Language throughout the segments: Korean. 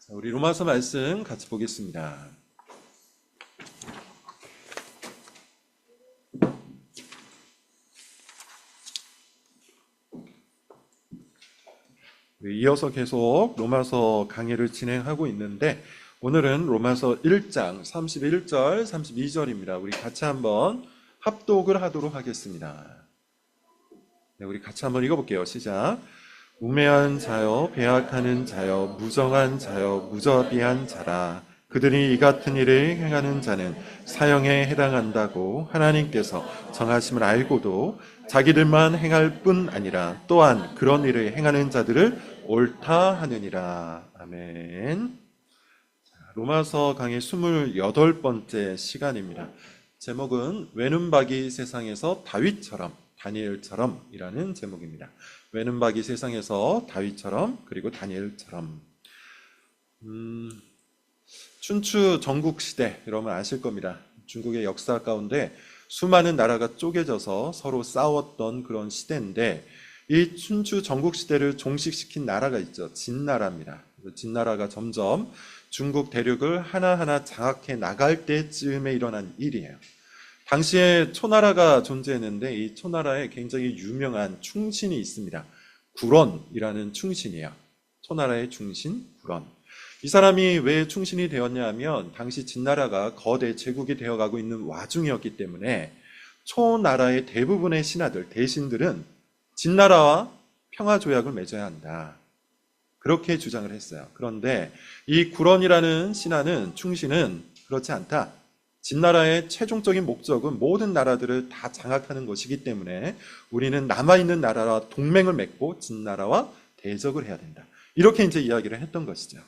우리 로마서 말씀 같이 보겠습니다. 이어서 계속 로마서 강의를 진행하고 있는데 오늘은 로마서 1장 31절, 32절입니다. 우리 같이 한번 합독을 하도록 하겠습니다. 네, 우리 같이 한번 읽어볼게요. 시작. 우매한 자여, 배악하는 자여, 무정한 자여, 무자비한 자라. 그들이 이 같은 일을 행하는 자는 사형에 해당한다고 하나님께서 정하심을 알고도 자기들만 행할 뿐 아니라 또한 그런 일을 행하는 자들을 옳다 하느니라. 아멘. 로마서 강의 28번째 시간입니다. 제목은 외눈박이 세상에서 다윗처럼, 다니엘처럼 이라는 제목입니다. 외눈박이 세상에서 다윗처럼 그리고 다니엘처럼. 춘추 전국시대 여러분 아실 겁니다. 중국의 역사 가운데 수많은 나라가 쪼개져서 서로 싸웠던 그런 시대인데 이 춘추 전국시대를 종식시킨 나라가 있죠. 진나라입니다. 진나라가 점점 중국 대륙을 하나하나 장악해 나갈 때쯤에 일어난 일이에요. 당시에 초나라가 존재했는데 이 초나라에 굉장히 유명한 충신이 있습니다. 구런이라는 충신이에요. 초나라의 충신 구런. 이 사람이 왜 충신이 되었냐 하면 당시 진나라가 거대 제국이 되어가고 있는 와중이었기 때문에 초나라의 대부분의 신하들, 대신들은 진나라와 평화조약을 맺어야 한다. 그렇게 주장을 했어요. 그런데 이 구런이라는 신하는 충신은 그렇지 않다. 진나라의 최종적인 목적은 모든 나라들을 다 장악하는 것이기 때문에 우리는 남아있는 나라와 동맹을 맺고 진나라와 대적을 해야 된다. 이렇게 이제 이야기를 했던 것이죠.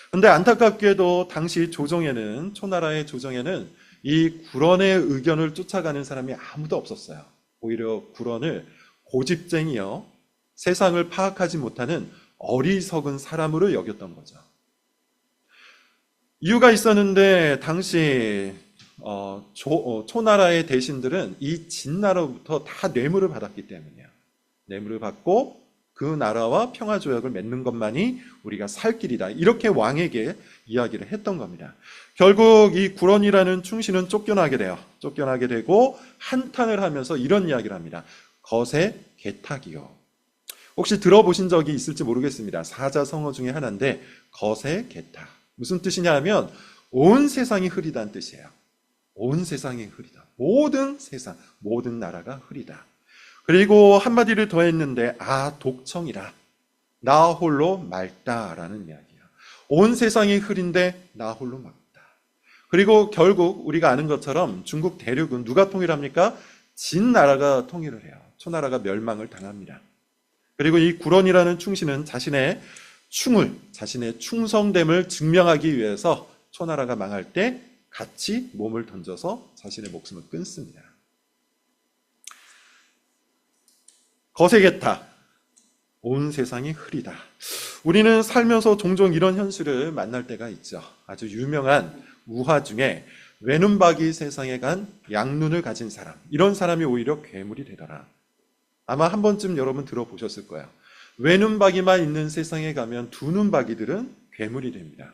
그런데 안타깝게도 당시 조정에는, 초나라의 조정에는 이 구런의 의견을 쫓아가는 사람이 아무도 없었어요. 오히려 구런을 고집쟁이여 세상을 파악하지 못하는 어리석은 사람으로 여겼던 거죠. 이유가 있었는데 당시 초나라의 대신들은 이 진나라로부터 다 뇌물을 받았기 때문이에요. 뇌물을 받고 그 나라와 평화조약을 맺는 것만이 우리가 살 길이다. 이렇게 왕에게 이야기를 했던 겁니다. 결국 이 구런이라는 충신은 쫓겨나게 돼요. 쫓겨나게 되고 한탄을 하면서 이런 이야기를 합니다. 거세 개탁이요. 혹시 들어보신 적이 있을지 모르겠습니다. 사자성어 중에 하나인데 거세 개탁. 무슨 뜻이냐 하면 온 세상이 흐리다는 뜻이에요. 온 세상이 흐리다. 모든 세상, 모든 나라가 흐리다. 그리고 한마디를 더 했는데 독청이라. 나 홀로 맑다라는 이야기예요. 온 세상이 흐린데 나 홀로 맑다. 그리고 결국 우리가 아는 것처럼 중국 대륙은 누가 통일합니까? 진나라가 통일을 해요. 초나라가 멸망을 당합니다. 그리고 이 구런이라는 충신은 자신의 자신의 충성됨을 증명하기 위해서 초나라가 망할 때 같이 몸을 던져서 자신의 목숨을 끊습니다. 거세겠다. 온 세상이 흐리다. 우리는 살면서 종종 이런 현실을 만날 때가 있죠. 아주 유명한 우화 중에 외눈박이 세상에 간 양눈을 가진 사람. 이런 사람이 오히려 괴물이 되더라. 아마 한 번쯤 여러분 들어보셨을 거예요. 외눈박이만 있는 세상에 가면 두 눈박이들은 괴물이 됩니다.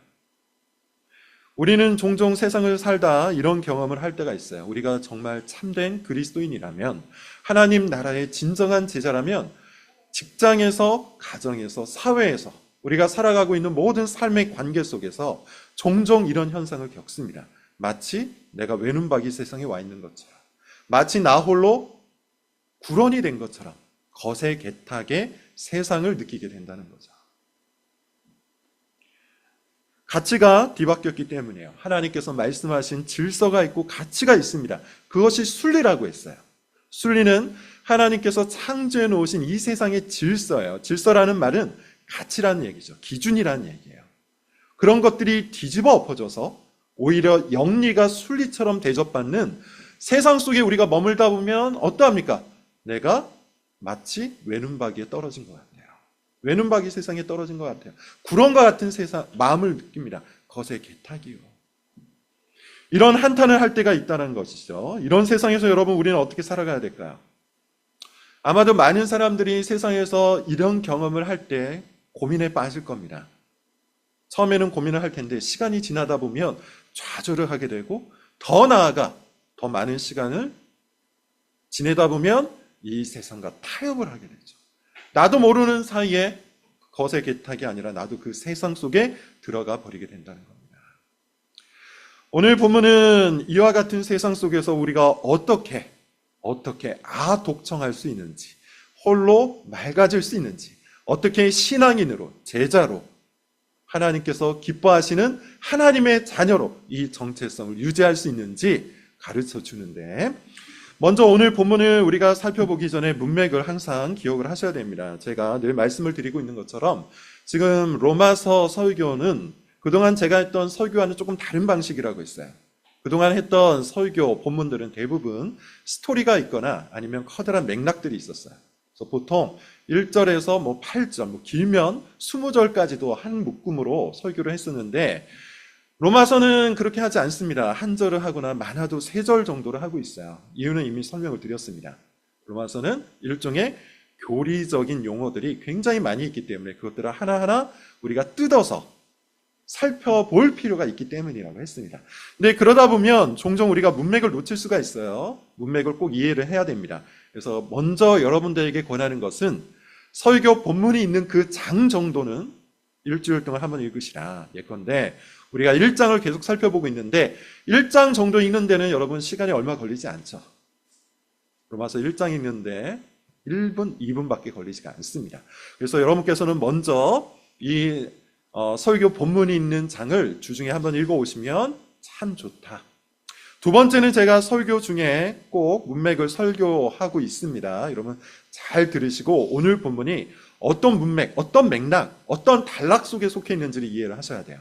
우리는 종종 세상을 살다 이런 경험을 할 때가 있어요. 우리가 정말 참된 그리스도인이라면, 하나님 나라의 진정한 제자라면 직장에서, 가정에서, 사회에서 우리가 살아가고 있는 모든 삶의 관계 속에서 종종 이런 현상을 겪습니다. 마치 내가 외눈박이 세상에 와 있는 것처럼, 마치 나 홀로 구런이 된 것처럼 거세 개탁의 세상을 느끼게 된다는 거죠. 가치가 뒤바뀌었기 때문이에요. 하나님께서 말씀하신 질서가 있고 가치가 있습니다. 그것이 순리라고 했어요. 순리는 하나님께서 창조해 놓으신 이 세상의 질서예요. 질서라는 말은 가치라는 얘기죠. 기준이라는 얘기예요. 그런 것들이 뒤집어 엎어져서 오히려 영리가 순리처럼 대접받는 세상 속에 우리가 머물다 보면 어떠합니까? 내가 마치 외눈박이에 떨어진 것 같아요. 외눈박이 세상에 떨어진 것 같아요. 구런과 같은 세상, 마음을 느낍니다. 거세 개탁이요. 이런 한탄을 할 때가 있다는 것이죠. 이런 세상에서 여러분 우리는 어떻게 살아가야 될까요? 아마도 많은 사람들이 세상에서 이런 경험을 할 때 고민에 빠질 겁니다. 처음에는 고민을 할 텐데 시간이 지나다 보면 좌절을 하게 되고 더 나아가 더 많은 시간을 지내다 보면 이 세상과 타협을 하게 되죠. 나도 모르는 사이에 거세 개탁이 아니라 나도 그 세상 속에 들어가 버리게 된다는 겁니다. 오늘 본문은 이와 같은 세상 속에서 우리가 어떻게 독청할 수 있는지, 홀로 맑아질 수 있는지, 어떻게 신앙인으로, 제자로, 하나님께서 기뻐하시는 하나님의 자녀로 이 정체성을 유지할 수 있는지 가르쳐 주는데, 먼저 오늘 본문을 우리가 살펴보기 전에 문맥을 항상 기억을 하셔야 됩니다. 제가 늘 말씀을 드리고 있는 것처럼 지금 로마서 설교는 그동안 제가 했던 설교와는 조금 다른 방식이라고 했어요. 그동안 했던 설교 본문들은 대부분 스토리가 있거나 아니면 커다란 맥락들이 있었어요. 그래서 보통 1절에서 8절, 길면 20절까지도 한 묶음으로 설교를 했었는데, 로마서는 그렇게 하지 않습니다. 한 절을 하거나 많아도 3절 정도를 하고 있어요. 이유는 이미 설명을 드렸습니다. 로마서는 일종의 교리적인 용어들이 굉장히 많이 있기 때문에 그것들을 하나하나 우리가 뜯어서 살펴볼 필요가 있기 때문이라고 했습니다. 근데 그러다 보면 종종 우리가 문맥을 놓칠 수가 있어요. 문맥을 꼭 이해를 해야 됩니다. 그래서 먼저 여러분들에게 권하는 것은 설교 본문이 있는 그 장 정도는 일주일 동안 한번 읽으시라. 예컨대 우리가 1장을 계속 살펴보고 있는데 1장 정도 읽는 데는 여러분 시간이 얼마 걸리지 않죠. 로마서 1장 읽는데 1분, 2분밖에 걸리지가 않습니다. 그래서 여러분께서는 먼저 이 설교 본문이 있는 장을 주중에 한번 읽어오시면 참 좋다. 두 번째는 제가 설교 중에 꼭 문맥을 설교하고 있습니다. 여러분 잘 들으시고 오늘 본문이 어떤 문맥, 어떤 맥락, 어떤 단락 속에 속해 있는지를 이해를 하셔야 돼요.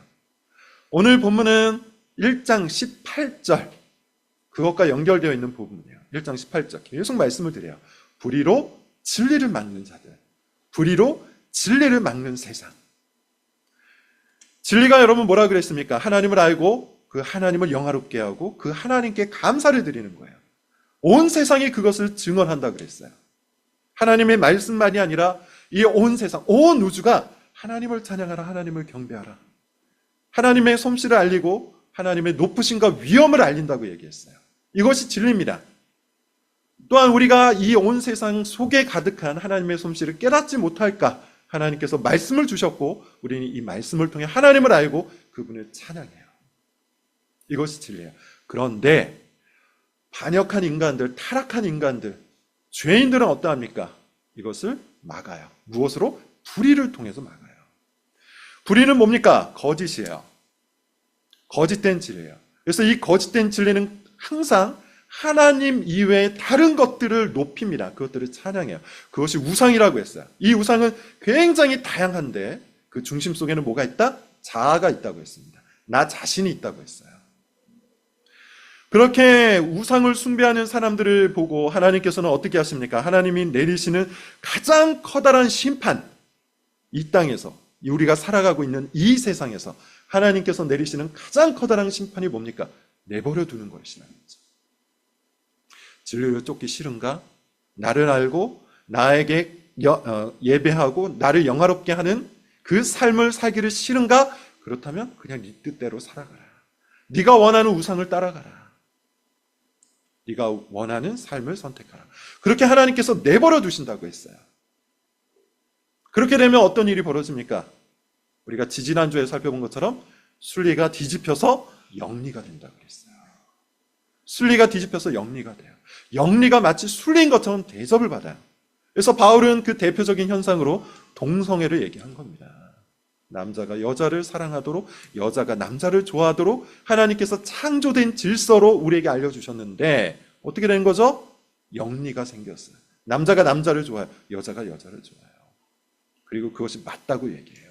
오늘 본문은 1장 18절, 그것과 연결되어 있는 부분이에요. 1장 18절 계속 말씀을 드려요. 불의로 진리를 막는 자들, 불의로 진리를 막는 세상. 진리가 여러분 뭐라 그랬습니까? 하나님을 알고 그 하나님을 영화롭게 하고 그 하나님께 감사를 드리는 거예요. 온 세상이 그것을 증언한다 그랬어요. 하나님의 말씀만이 아니라 이 온 세상, 온 우주가 하나님을 찬양하라, 하나님을 경배하라. 하나님의 솜씨를 알리고 하나님의 높으심과 위엄을 알린다고 얘기했어요. 이것이 진리입니다. 또한 우리가 이 온 세상 속에 가득한 하나님의 솜씨를 깨닫지 못할까? 하나님께서 말씀을 주셨고 우리는 이 말씀을 통해 하나님을 알고 그분을 찬양해요. 이것이 진리예요. 그런데 반역한 인간들, 타락한 인간들, 죄인들은 어떠합니까? 이것을 막아요. 무엇으로? 불의를 통해서 막아요. 불의는 뭡니까? 거짓이에요. 거짓된 진리예요. 그래서 이 거짓된 진리는 항상 하나님 이외의 다른 것들을 높입니다. 그것들을 찬양해요. 그것이 우상이라고 했어요. 이 우상은 굉장히 다양한데 그 중심 속에는 뭐가 있다? 자아가 있다고 했습니다. 나 자신이 있다고 했어요. 그렇게 우상을 숭배하는 사람들을 보고 하나님께서는 어떻게 하십니까? 하나님이 내리시는 가장 커다란 심판, 이 땅에서 우리가 살아가고 있는 이 세상에서 하나님께서 내리시는 가장 커다란 심판이 뭡니까? 내버려 두는 것이라는 거죠. 진리를 쫓기 싫은가? 나를 알고 나에게 예배하고 나를 영화롭게 하는 그 삶을 살기를 싫은가? 그렇다면 그냥 네 뜻대로 살아가라. 네가 원하는 우상을 따라가라. 네가 원하는 삶을 선택하라. 그렇게 하나님께서 내버려 두신다고 했어요. 그렇게 되면 어떤 일이 벌어집니까? 우리가 지지난주에 살펴본 것처럼 순리가 뒤집혀서 영리가 된다고 그랬어요. 순리가 뒤집혀서 영리가 돼요. 영리가 마치 순리인 것처럼 대접을 받아요. 그래서 바울은 그 대표적인 현상으로 동성애를 얘기한 겁니다. 남자가 여자를 사랑하도록, 여자가 남자를 좋아하도록 하나님께서 창조된 질서로 우리에게 알려주셨는데 어떻게 된 거죠? 영리가 생겼어요. 남자가 남자를 좋아해요. 여자가 여자를 좋아해요. 그리고 그것이 맞다고 얘기해요.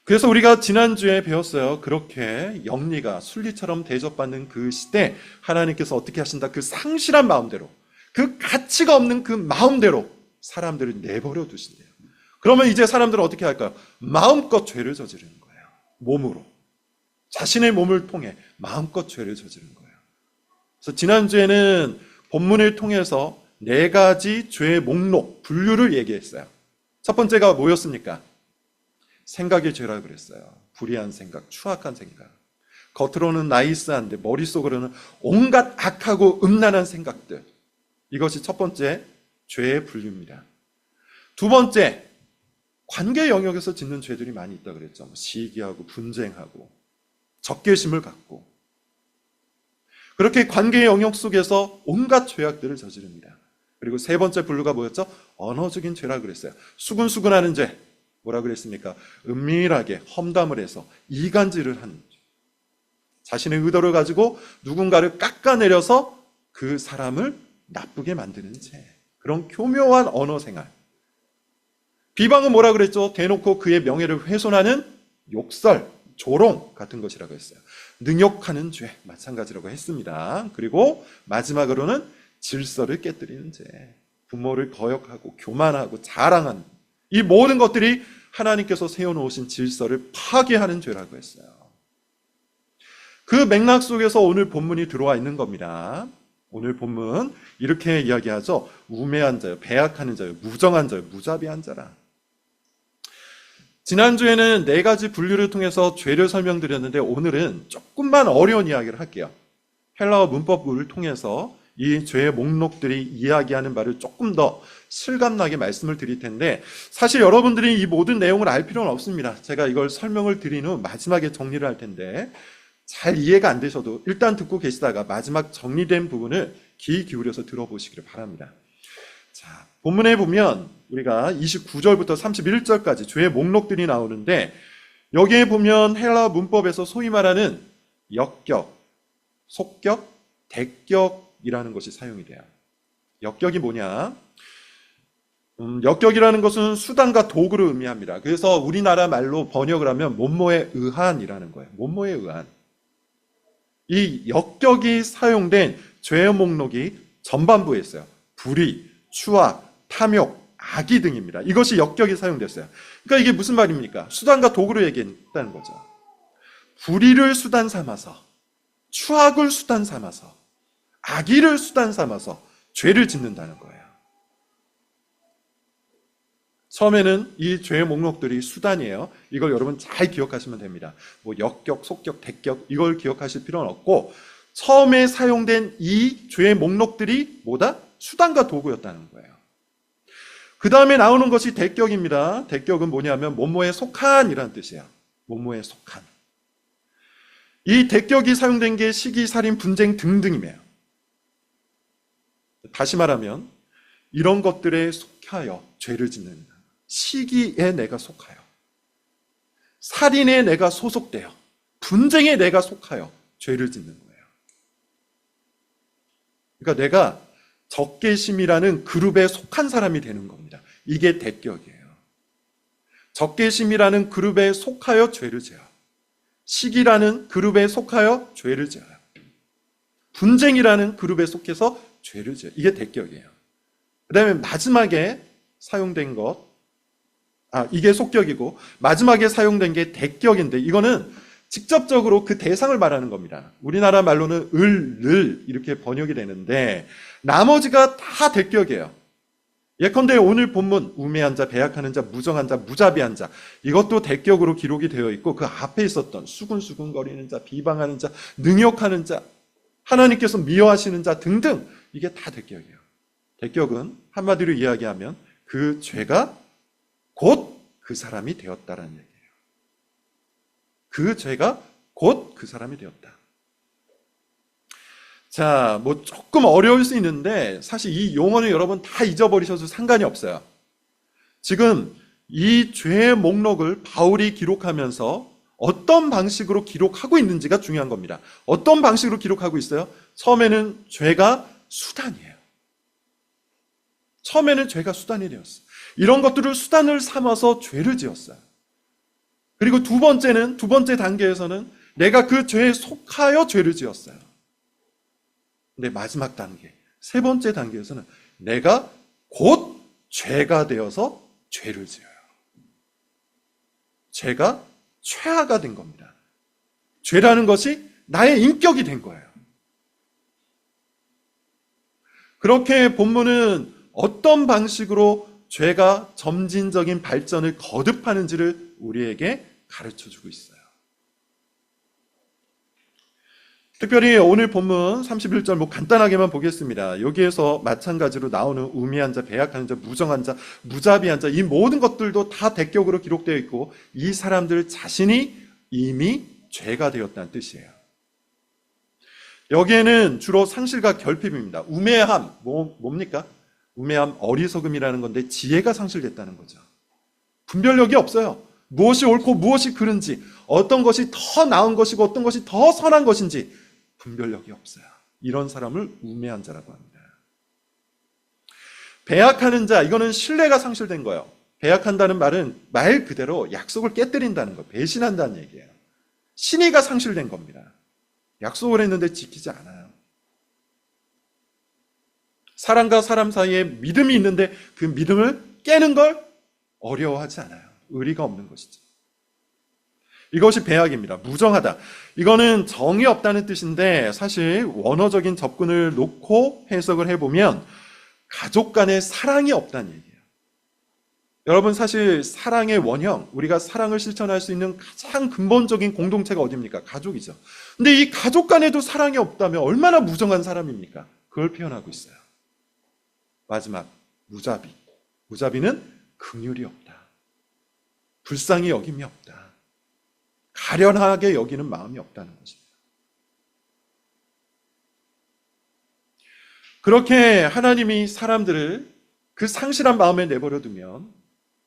그래서 우리가 지난주에 배웠어요. 그렇게 영리가 순리처럼 대접받는 그 시대 하나님께서 어떻게 하신다? 그 상실한 마음대로, 그 가치가 없는 그 마음대로 사람들을 내버려 두신대요. 그러면 이제 사람들은 어떻게 할까요? 마음껏 죄를 저지르는 거예요. 몸으로. 자신의 몸을 통해 마음껏 죄를 저지르는 거예요. 그래서 지난주에는 본문을 통해서 4가지 죄의 목록, 분류를 얘기했어요. 첫 번째가 뭐였습니까? 생각의 죄라 그랬어요. 불의한 생각, 추악한 생각. 겉으로는 나이스한데 머릿속으로는 온갖 악하고 음란한 생각들. 이것이 첫 번째 죄의 분류입니다. 두 번째, 관계 영역에서 짓는 죄들이 많이 있다 그랬죠. 시기하고 분쟁하고 적개심을 갖고 그렇게 관계 영역 속에서 온갖 죄악들을 저지릅니다. 그리고 세 번째 분류가 뭐였죠? 언어적인 죄라 그랬어요. 수근수근하는 죄. 뭐라 그랬습니까? 은밀하게 험담을 해서 이간질을 하는 죄. 자신의 의도를 가지고 누군가를 깎아내려서 그 사람을 나쁘게 만드는 죄. 그런 교묘한 언어 생활. 비방은 뭐라 그랬죠? 대놓고 그의 명예를 훼손하는 욕설, 조롱 같은 것이라고 했어요. 능욕하는 죄 마찬가지라고 했습니다. 그리고 마지막으로는 질서를 깨뜨리는 죄. 부모를 거역하고 교만하고 자랑하는 이 모든 것들이 하나님께서 세워놓으신 질서를 파괴하는 죄라고 했어요. 그 맥락 속에서 오늘 본문이 들어와 있는 겁니다. 오늘 본문 이렇게 이야기하죠. 우매한 자요, 배약하는 자요, 무정한 자요, 무자비한 자라. 지난주에는 네 가지 분류를 통해서 죄를 설명드렸는데 오늘은 조금만 어려운 이야기를 할게요. 헬라어 문법을 통해서 이 죄의 목록들이 이야기하는 바를 조금 더 실감나게 말씀을 드릴 텐데 사실 여러분들이 이 모든 내용을 알 필요는 없습니다. 제가 이걸 설명을 드린 후 마지막에 정리를 할 텐데 잘 이해가 안 되셔도 일단 듣고 계시다가 마지막 정리된 부분을 귀 기울여서 들어보시기를 바랍니다. 자, 본문에 보면 우리가 29절부터 31절까지 죄의 목록들이 나오는데 여기에 보면 헬라 문법에서 소위 말하는 역격, 속격, 대격이라는 것이 사용이 돼요. 역격이 뭐냐? 역격이라는 것은 수단과 도구를 의미합니다. 그래서 우리나라 말로 번역을 하면 몸모에 의한이라는 거예요. 몸모에 의한. 이 역격이 사용된 죄의 목록이 전반부에 있어요. 불의, 추악, 탐욕, 악의 등입니다. 이것이 역격이 사용됐어요. 그러니까 이게 무슨 말입니까? 수단과 도구를 얘기했다는 거죠. 불의를 수단 삼아서, 추악을 수단 삼아서, 악의를 수단 삼아서 죄를 짓는다는 거예요. 처음에는 이 죄의 목록들이 수단이에요. 이걸 여러분 잘 기억하시면 됩니다. 뭐 역격, 속격, 대격 이걸 기억하실 필요는 없고 처음에 사용된 이 죄의 목록들이 뭐다? 수단과 도구였다는 거예요. 그 다음에 나오는 것이 대격입니다. 대격은 뭐냐면 뭐뭐에 속한이라는 뜻이에요. 뭐뭐에 속한. 이 대격이 사용된 게 시기, 살인, 분쟁 등등이에요. 다시 말하면 이런 것들에 속하여 죄를 짓는 시기에 내가 속하여 살인에 내가 소속되어 분쟁에 내가 속하여 죄를 짓는 거예요. 그러니까 내가 적개심이라는 그룹에 속한 사람이 되는 겁니다. 이게 대격이에요. 적개심이라는 그룹에 속하여 죄를 지어요. 시기라는 그룹에 속하여 죄를 지어요. 분쟁이라는 그룹에 속해서 죄를 지어요. 이게 대격이에요. 그 다음에 마지막에 사용된 것, 이게 속격이고 마지막에 사용된 게 대격인데 이거는 직접적으로 그 대상을 말하는 겁니다. 우리나라 말로는 을 이렇게 번역이 되는데 나머지가 다 대격이에요. 예컨대 오늘 본문 우매한 자, 배약하는 자, 무정한 자, 무자비한 자 이것도 대격으로 기록이 되어 있고 그 앞에 있었던 수근수근거리는 자, 비방하는 자, 능욕하는 자, 하나님께서 미워하시는 자 등등 이게 다 대격이에요. 대격은 한마디로 이야기하면 그 죄가 곧 그 사람이 되었다라는 얘기예요. 그 죄가 곧 그 사람이 되었다. 자, 뭐 조금 어려울 수 있는데 사실 이 용어는 여러분 다 잊어버리셔도 상관이 없어요. 지금 이 죄의 목록을 바울이 기록하면서 어떤 방식으로 기록하고 있는지가 중요한 겁니다. 어떤 방식으로 기록하고 있어요? 처음에는 죄가 수단이에요. 처음에는 죄가 수단이 되었어요. 이런 것들을 수단을 삼아서 죄를 지었어요. 그리고 두 번째 단계에서는 내가 그 죄에 속하여 죄를 지었어요. 근데 마지막 단계, 세 번째 단계에서는 내가 곧 죄가 되어서 죄를 지어요. 죄가 최하가 된 겁니다. 죄라는 것이 나의 인격이 된 거예요. 그렇게 본문은 어떤 방식으로 죄가 점진적인 발전을 거듭하는지를 우리에게 가르쳐주고 있어요. 특별히 오늘 본문 31절 간단하게만 보겠습니다. 여기에서 마찬가지로 나오는 우매한 자, 배약한 자, 무정한 자, 무자비한 자, 이 모든 것들도 다 대격으로 기록되어 있고 이 사람들 자신이 이미 죄가 되었다는 뜻이에요. 여기에는 주로 상실과 결핍입니다. 우매함, 뭡니까? 우매함, 어리석음이라는 건데 지혜가 상실됐다는 거죠. 분별력이 없어요. 무엇이 옳고 무엇이 그른지, 어떤 것이 더 나은 것이고 어떤 것이 더 선한 것인지 분별력이 없어요. 이런 사람을 우매한 자라고 합니다. 배약하는 자, 이거는 신뢰가 상실된 거예요. 배약한다는 말은 말 그대로 약속을 깨뜨린다는 거, 배신한다는 얘기예요. 신의가 상실된 겁니다. 약속을 했는데 지키지 않아요. 사람과 사람 사이에 믿음이 있는데 그 믿음을 깨는 걸 어려워하지 않아요. 의리가 없는 것이죠. 이것이 배약입니다. 무정하다. 이거는 정이 없다는 뜻인데 사실 원어적인 접근을 놓고 해석을 해보면 가족 간의 사랑이 없다는 얘기예요. 여러분, 사실 사랑의 원형, 우리가 사랑을 실천할 수 있는 가장 근본적인 공동체가 어디입니까? 가족이죠. 근데 이 가족 간에도 사랑이 없다면 얼마나 무정한 사람입니까? 그걸 표현하고 있어요. 마지막, 무자비. 무자비는 긍휼이 없다. 불쌍히 여김이 없다. 가련하게 여기는 마음이 없다는 것입니다. 그렇게 하나님이 사람들을 그 상실한 마음에 내버려 두면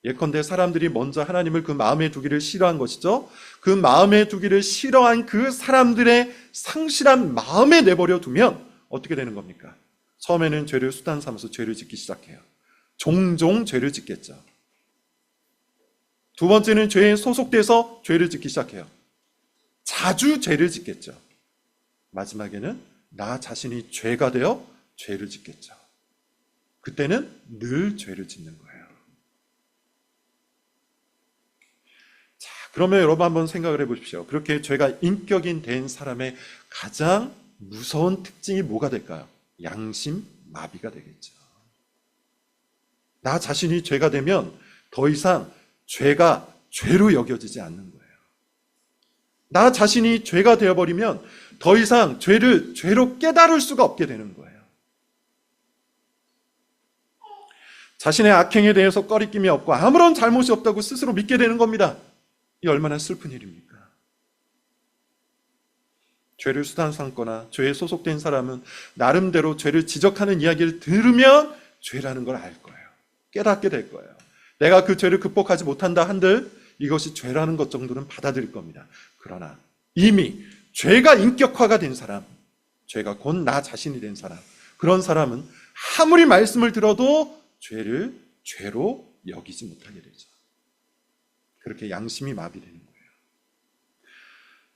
예컨대 사람들이 먼저 하나님을 그 마음에 두기를 싫어한 것이죠. 그 마음에 두기를 싫어한 그 사람들의 상실한 마음에 내버려 두면 어떻게 되는 겁니까? 처음에는 죄를 수단 삼아서 죄를 짓기 시작해요. 종종 죄를 짓겠죠. 두 번째는 죄에 소속돼서 죄를 짓기 시작해요. 자주 죄를 짓겠죠. 마지막에는 나 자신이 죄가 되어 죄를 짓겠죠. 그때는 늘 죄를 짓는 거예요. 자, 그러면 여러분 한번 생각을 해보십시오. 그렇게 죄가 인격인 된 사람의 가장 무서운 특징이 뭐가 될까요? 양심 마비가 되겠죠. 나 자신이 죄가 되면 더 이상 죄가 죄로 여겨지지 않는 거예요. 나 자신이 죄가 되어버리면 더 이상 죄를 죄로 깨달을 수가 없게 되는 거예요. 자신의 악행에 대해서 꺼리낌이 없고 아무런 잘못이 없다고 스스로 믿게 되는 겁니다. 이 얼마나 슬픈 일입니까? 죄를 수단 삼거나 죄에 소속된 사람은 나름대로 죄를 지적하는 이야기를 들으면 죄라는 걸 알 거예요. 깨닫게 될 거예요. 내가 그 죄를 극복하지 못한다 한들 이것이 죄라는 것 정도는 받아들일 겁니다. 그러나 이미 죄가 인격화가 된 사람, 죄가 곧 나 자신이 된 사람, 그런 사람은 아무리 말씀을 들어도 죄를 죄로 여기지 못하게 되죠. 그렇게 양심이 마비되는 거예요.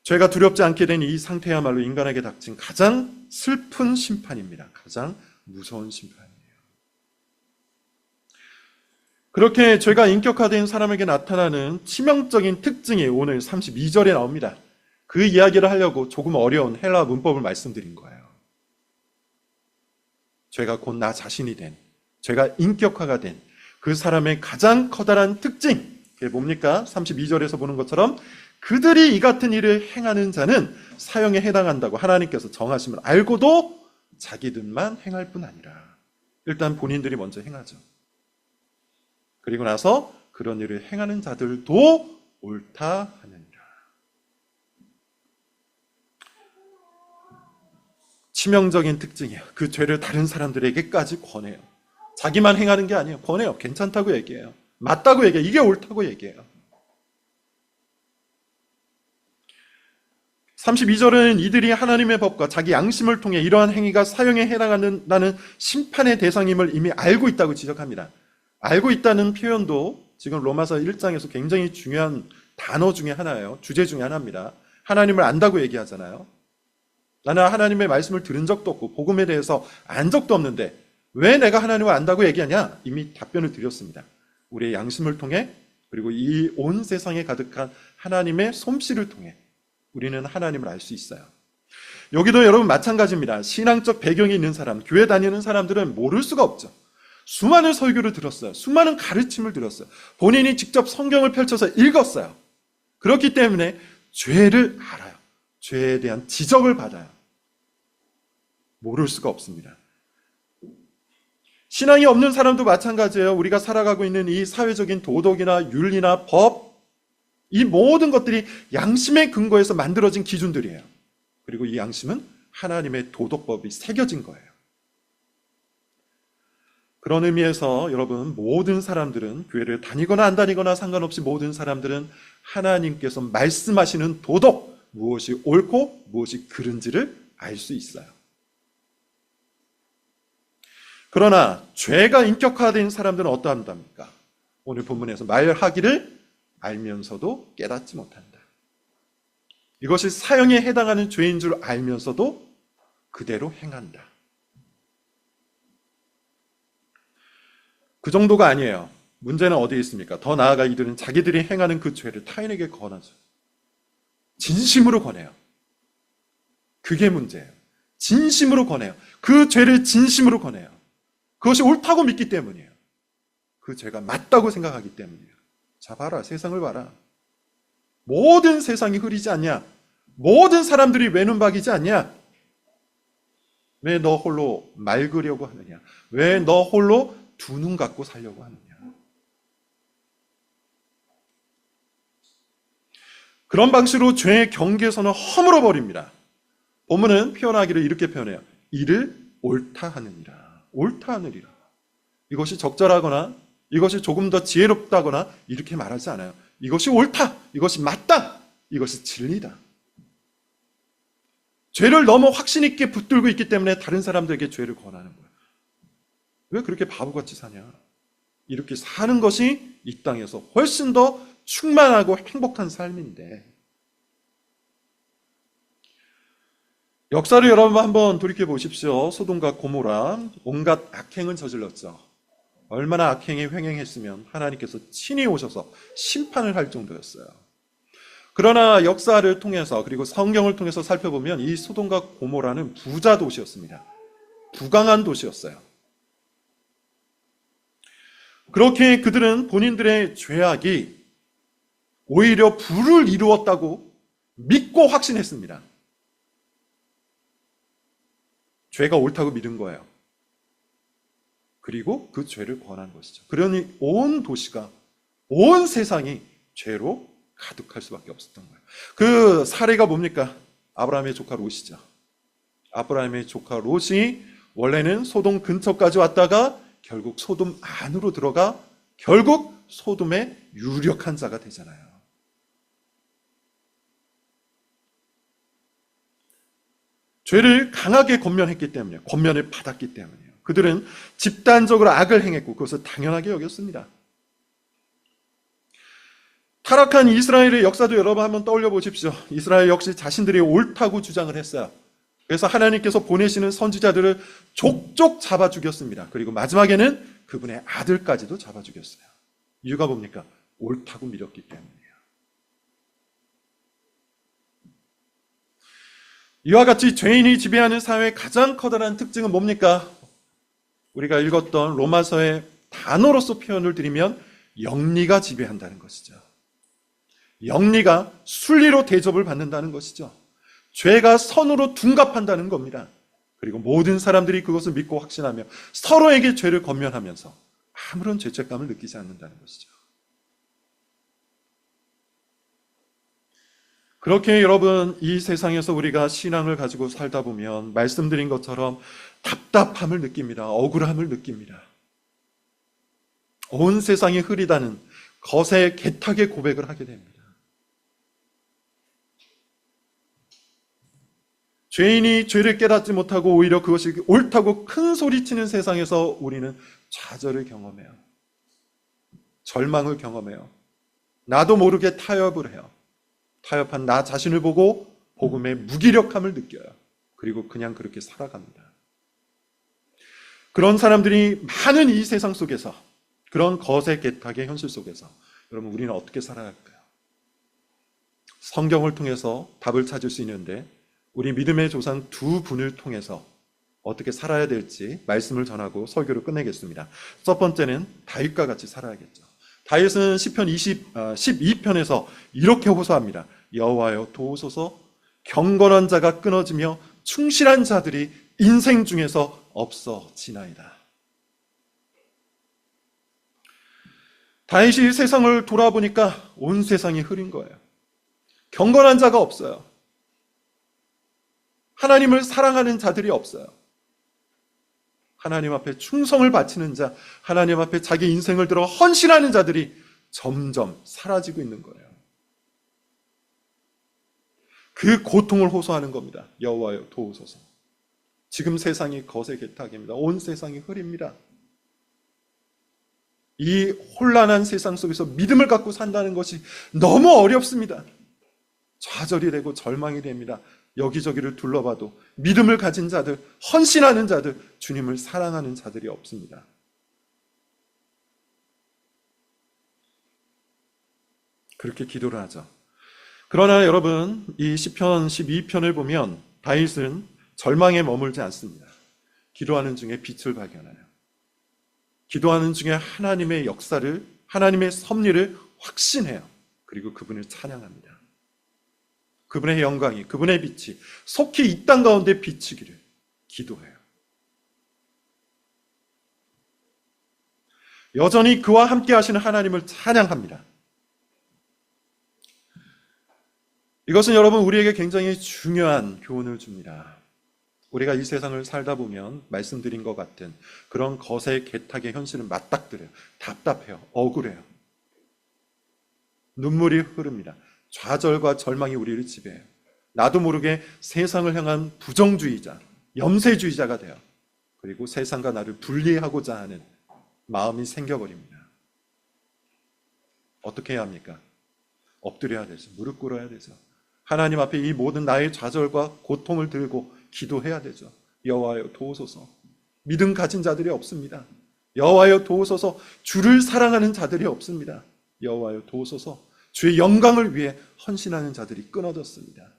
죄가 두렵지 않게 된 이 상태야말로 인간에게 닥친 가장 슬픈 심판입니다. 가장 무서운 심판이에요. 그렇게 죄가 인격화된 사람에게 나타나는 치명적인 특징이 오늘 32절에 나옵니다. 그 이야기를 하려고 조금 어려운 헬라 문법을 말씀드린 거예요. 죄가 곧 나 자신이 된, 죄가 인격화가 된 그 사람의 가장 커다란 특징, 그게 뭡니까? 32절에서 보는 것처럼 그들이 이 같은 일을 행하는 자는 사형에 해당한다고 하나님께서 정하심을 알고도 자기들만 행할 뿐 아니라 일단 본인들이 먼저 행하죠. 그리고 나서 그런 일을 행하는 자들도 옳다 하느니라. 치명적인 특징이에요. 그 죄를 다른 사람들에게까지 권해요. 자기만 행하는 게 아니에요. 권해요. 괜찮다고 얘기해요. 맞다고 얘기해요. 이게 옳다고 얘기해요. 32절은 이들이 하나님의 법과 자기 양심을 통해 이러한 행위가 사형에 해당한다는 심판의 대상임을 이미 알고 있다고 지적합니다. 알고 있다는 표현도 지금 로마서 1장에서 굉장히 중요한 단어 중에 하나예요. 주제 중에 하나입니다. 하나님을 안다고 얘기하잖아요. 나는 하나님의 말씀을 들은 적도 없고 복음에 대해서 안 적도 없는데 왜 내가 하나님을 안다고 얘기하냐? 이미 답변을 드렸습니다. 우리의 양심을 통해 그리고 이 온 세상에 가득한 하나님의 솜씨를 통해 우리는 하나님을 알 수 있어요. 여기도 여러분 마찬가지입니다. 신앙적 배경이 있는 사람, 교회 다니는 사람들은 모를 수가 없죠. 수많은 설교를 들었어요. 수많은 가르침을 들었어요. 본인이 직접 성경을 펼쳐서 읽었어요. 그렇기 때문에 죄를 알아요. 죄에 대한 지적을 받아요. 모를 수가 없습니다. 신앙이 없는 사람도 마찬가지예요. 우리가 살아가고 있는 이 사회적인 도덕이나 윤리나 법, 이 모든 것들이 양심의 근거에서 만들어진 기준들이에요. 그리고 이 양심은 하나님의 도덕법이 새겨진 거예요. 그런 의미에서 여러분, 모든 사람들은, 교회를 다니거나 안 다니거나 상관없이 모든 사람들은 하나님께서 말씀하시는 도덕, 무엇이 옳고 무엇이 그른지를 알 수 있어요. 그러나 죄가 인격화된 사람들은 어떠한답니까? 오늘 본문에서 말하기를 알면서도 깨닫지 못한다. 이것이 사형에 해당하는 죄인 줄 알면서도 그대로 행한다. 그 정도가 아니에요. 문제는 어디에 있습니까? 더 나아가 이들은 자기들이 행하는 그 죄를 타인에게 권하죠. 진심으로 권해요. 그게 문제예요. 진심으로 권해요. 그 죄를 진심으로 권해요. 그것이 옳다고 믿기 때문이에요. 그 죄가 맞다고 생각하기 때문이에요. 자, 봐라. 세상을 봐라. 모든 세상이 흐리지 않냐? 모든 사람들이 외눈박이지 않냐? 왜 너 홀로 맑으려고 하느냐? 왜 너 홀로 두 눈 갖고 살려고 하느냐? 그런 방식으로 죄의 경계선을 허물어 버립니다. 본문은 표현하기를 이렇게 표현해요. 이를 옳다 하느니라. 옳다 하느니라. 이것이 적절하거나 이것이 조금 더 지혜롭다거나 이렇게 말하지 않아요. 이것이 옳다. 이것이 맞다. 이것이 진리다. 죄를 너무 확신 있게 붙들고 있기 때문에 다른 사람들에게 죄를 권하는 거예요. 왜 그렇게 바보같이 사냐? 이렇게 사는 것이 이 땅에서 훨씬 더 충만하고 행복한 삶인데, 역사를 여러분 한번 돌이켜 보십시오. 소돔과 고모라 온갖 악행을 저질렀죠. 얼마나 악행에 횡행했으면 하나님께서 친히 오셔서 심판을 할 정도였어요. 그러나 역사를 통해서 그리고 성경을 통해서 살펴보면 이 소돔과 고모라는 부자 도시였습니다. 부강한 도시였어요. 그렇게 그들은 본인들의 죄악이 오히려 부를 이루었다고 믿고 확신했습니다. 죄가 옳다고 믿은 거예요. 그리고 그 죄를 권한 것이죠. 그러니 온 도시가, 온 세상이 죄로 가득할 수밖에 없었던 거예요. 그 사례가 뭡니까? 아브라함의 조카 롯이죠. 아브라함의 조카 롯이 원래는 소돔 근처까지 왔다가 결국 소돔 안으로 들어가 결국 소돔의 유력한 자가 되잖아요. 죄를 강하게 권면했기 때문에, 권면을 받았기 때문이에요. 그들은 집단적으로 악을 행했고 그것을 당연하게 여겼습니다. 타락한 이스라엘의 역사도 여러분 한번 떠올려 보십시오. 이스라엘 역시 자신들이 옳다고 주장을 했어요. 그래서 하나님께서 보내시는 선지자들을 족족 잡아 죽였습니다. 그리고 마지막에는 그분의 아들까지도 잡아 죽였어요. 이유가 뭡니까? 옳다고 믿었기 때문이에요. 이와 같이 죄인이 지배하는 사회의 가장 커다란 특징은 뭡니까? 우리가 읽었던 로마서의 단어로서 표현을 드리면 영리가 지배한다는 것이죠. 영리가 순리로 대접을 받는다는 것이죠. 죄가 선으로 둔갑한다는 겁니다. 그리고 모든 사람들이 그것을 믿고 확신하며 서로에게 죄를 권면하면서 아무런 죄책감을 느끼지 않는다는 것이죠. 그렇게 여러분, 이 세상에서 우리가 신앙을 가지고 살다 보면 말씀드린 것처럼 답답함을 느낍니다. 억울함을 느낍니다. 온 세상이 흐리다는 거세 개탁의 고백을 하게 됩니다. 죄인이 죄를 깨닫지 못하고 오히려 그것이 옳다고 큰 소리치는 세상에서 우리는 좌절을 경험해요. 절망을 경험해요. 나도 모르게 타협을 해요. 타협한 나 자신을 보고 복음의 무기력함을 느껴요. 그리고 그냥 그렇게 살아갑니다. 그런 사람들이 많은 이 세상 속에서, 그런 거세 개탁의 현실 속에서 여러분, 우리는 어떻게 살아야 할까요? 성경을 통해서 답을 찾을 수 있는데 우리 믿음의 조상 두 분을 통해서 어떻게 살아야 될지 말씀을 전하고 설교를 끝내겠습니다. 첫 번째는 다윗과 같이 살아야겠죠. 다윗은 시편 12편에서 이렇게 호소합니다. 여호와여 도우소서, 경건한 자가 끊어지며 충실한 자들이 인생 중에서 없어지나이다. 다윗이 세상을 돌아보니까 온 세상이 흐린 거예요. 경건한 자가 없어요. 하나님을 사랑하는 자들이 없어요. 하나님 앞에 충성을 바치는 자, 하나님 앞에 자기 인생을 들어 헌신하는 자들이 점점 사라지고 있는 거예요. 그 고통을 호소하는 겁니다. 여호와여 도우소서. 지금 세상이 거세 개탁입니다. 온 세상이 흐립니다. 이 혼란한 세상 속에서 믿음을 갖고 산다는 것이 너무 어렵습니다. 좌절이 되고 절망이 됩니다. 여기저기를 둘러봐도 믿음을 가진 자들, 헌신하는 자들, 주님을 사랑하는 자들이 없습니다. 그렇게 기도를 하죠. 그러나 여러분, 이 시편 12편을 보면 다윗은 절망에 머물지 않습니다. 기도하는 중에 빛을 발견해요. 기도하는 중에 하나님의 역사를, 하나님의 섭리를 확신해요. 그리고 그분을 찬양합니다. 그분의 영광이, 그분의 빛이 속히 이 땅 가운데 비치기를 기도해요. 여전히 그와 함께 하시는 하나님을 찬양합니다. 이것은 여러분 우리에게 굉장히 중요한 교훈을 줍니다. 우리가 이 세상을 살다 보면 말씀드린 것 같은 그런 거세 개탁의 현실을 맞닥뜨려요. 답답해요. 억울해요. 눈물이 흐릅니다. 좌절과 절망이 우리를 지배해요. 나도 모르게 세상을 향한 부정주의자, 염세주의자가 돼요. 그리고 세상과 나를 분리하고자 하는 마음이 생겨버립니다. 어떻게 해야 합니까? 엎드려야 되죠. 무릎 꿇어야 되죠. 하나님 앞에 이 모든 나의 좌절과 고통을 들고 기도해야 되죠. 여호와여 도우소서. 믿음 가진 자들이 없습니다. 여호와여 도우소서. 주를 사랑하는 자들이 없습니다. 여호와여 도우소서. 주의 영광을 위해 헌신하는 자들이 끊어졌습니다.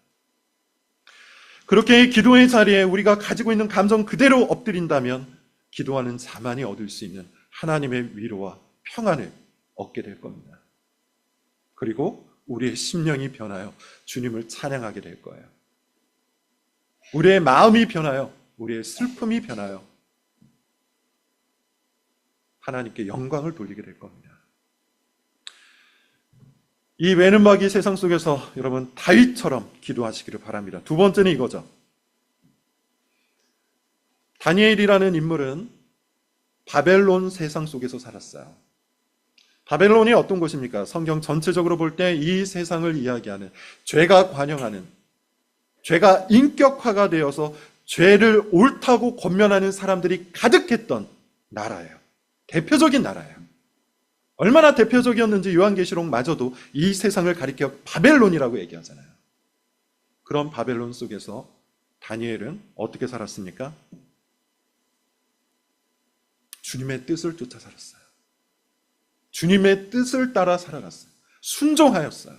그렇게 기도의 자리에 우리가 가지고 있는 감정 그대로 엎드린다면 기도하는 자만이 얻을 수 있는 하나님의 위로와 평안을 얻게 될 겁니다. 그리고 우리의 심령이 변하여 주님을 찬양하게 될 거예요. 우리의 마음이 변하여 우리의 슬픔이 변하여 하나님께 영광을 돌리게 될 겁니다. 이 외눈박이 세상 속에서 여러분 다윗처럼 기도하시기를 바랍니다. 두 번째는 이거죠. 다니엘이라는 인물은 바벨론 세상 속에서 살았어요. 바벨론이 어떤 곳입니까? 성경 전체적으로 볼 때 이 세상을 이야기하는, 죄가 관영하는, 죄가 인격화가 되어서 죄를 옳다고 권면하는 사람들이 가득했던 나라예요. 대표적인 나라예요. 얼마나 대표적이었는지 요한계시록마저도 이 세상을 가리켜 바벨론이라고 얘기하잖아요. 그런 바벨론 속에서 다니엘은 어떻게 살았습니까? 주님의 뜻을 쫓아 살았어요. 주님의 뜻을 따라 살아갔어요. 순종하였어요.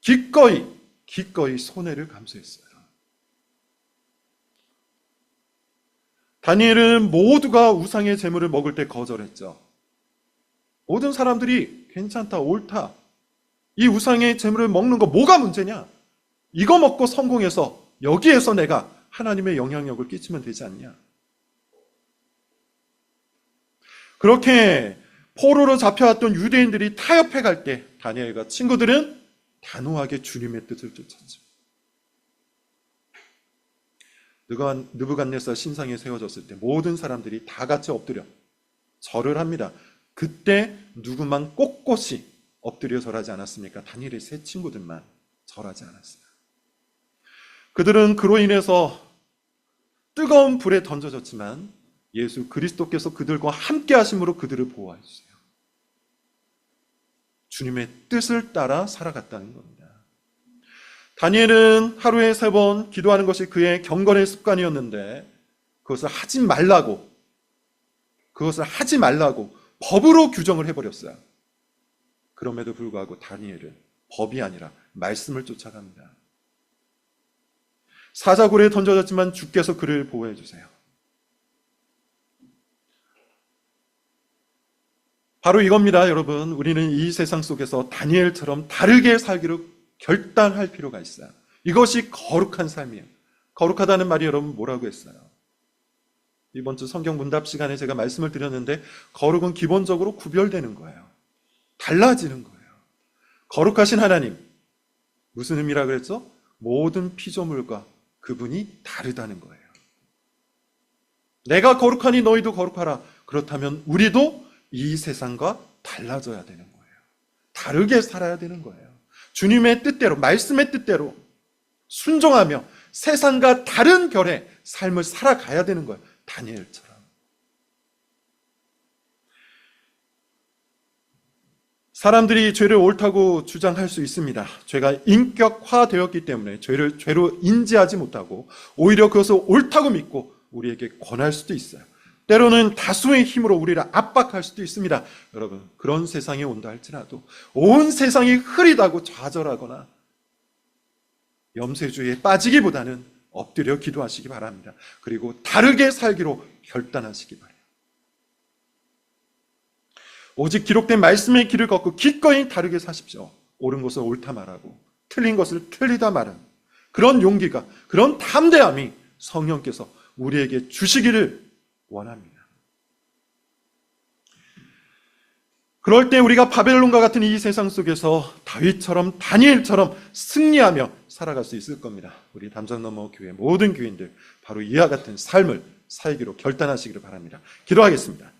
기꺼이 손해를 감수했어요. 다니엘은 모두가 우상의 제물을 먹을 때 거절했죠. 모든 사람들이 괜찮다, 옳다. 이 우상의 제물을 먹는 거 뭐가 문제냐? 이거 먹고 성공해서 여기에서 내가 하나님의 영향력을 끼치면 되지 않냐? 그렇게 포로로 잡혀왔던 유대인들이 타협해 갈 때 다니엘과 친구들은 단호하게 주님의 뜻을 쫓았죠. 느부갓네살 신상이 세워졌을 때 모든 사람들이 다 같이 엎드려 절을 합니다. 그때 누구만 꼿꼿이 엎드려 절하지 않았습니까? 다니엘의 세 친구들만 절하지 않았어요. 그들은 그로 인해서 뜨거운 불에 던져졌지만 예수 그리스도께서 그들과 함께 하심으로 그들을 보호해 주세요. 주님의 뜻을 따라 살아갔다는 겁니다. 다니엘은 하루에 3번 기도하는 것이 그의 경건의 습관이었는데 그것을 하지 말라고 법으로 규정을 해버렸어요. 그럼에도 불구하고 다니엘은 법이 아니라 말씀을 쫓아갑니다. 사자굴에 던져졌지만 주께서 그를 보호해 주세요. 바로 이겁니다, 여러분. 우리는 이 세상 속에서 다니엘처럼 다르게 살기로 결단할 필요가 있어요. 이것이 거룩한 삶이에요. 거룩하다는 말이 여러분 뭐라고 했어요? 이번 주 성경 문답 시간에 제가 말씀을 드렸는데, 거룩은 기본적으로 구별되는 거예요. 달라지는 거예요. 거룩하신 하나님, 무슨 의미라 그랬죠? 모든 피조물과 그분이 다르다는 거예요. 내가 거룩하니 너희도 거룩하라. 그렇다면 우리도 이 세상과 달라져야 되는 거예요. 다르게 살아야 되는 거예요. 주님의 뜻대로, 말씀의 뜻대로 순종하며 세상과 다른 결의 삶을 살아가야 되는 거예요. 다니엘처럼. 사람들이 죄를 옳다고 주장할 수 있습니다. 죄가 인격화되었기 때문에 죄를 죄로 인지하지 못하고 오히려 그것을 옳다고 믿고 우리에게 권할 수도 있어요. 때로는 다수의 힘으로 우리를 압박할 수도 있습니다. 여러분, 그런 세상이 온다 할지라도 온 세상이 흐리다고 좌절하거나 염세주의에 빠지기보다는 엎드려 기도하시기 바랍니다. 그리고 다르게 살기로 결단하시기 바랍니다. 오직 기록된 말씀의 길을 걷고 기꺼이 다르게 사십시오. 옳은 것을 옳다 말하고 틀린 것을 틀리다 말하는 그런 용기가, 그런 담대함이 성령께서 우리에게 주시기를 원합니다. 그럴 때 우리가 바벨론과 같은 이 세상 속에서 다윗처럼 다니엘처럼 승리하며 살아갈 수 있을 겁니다. 우리 담장너머 교회 모든 교인들 바로 이와 같은 삶을 살기로 결단하시기를 바랍니다. 기도하겠습니다.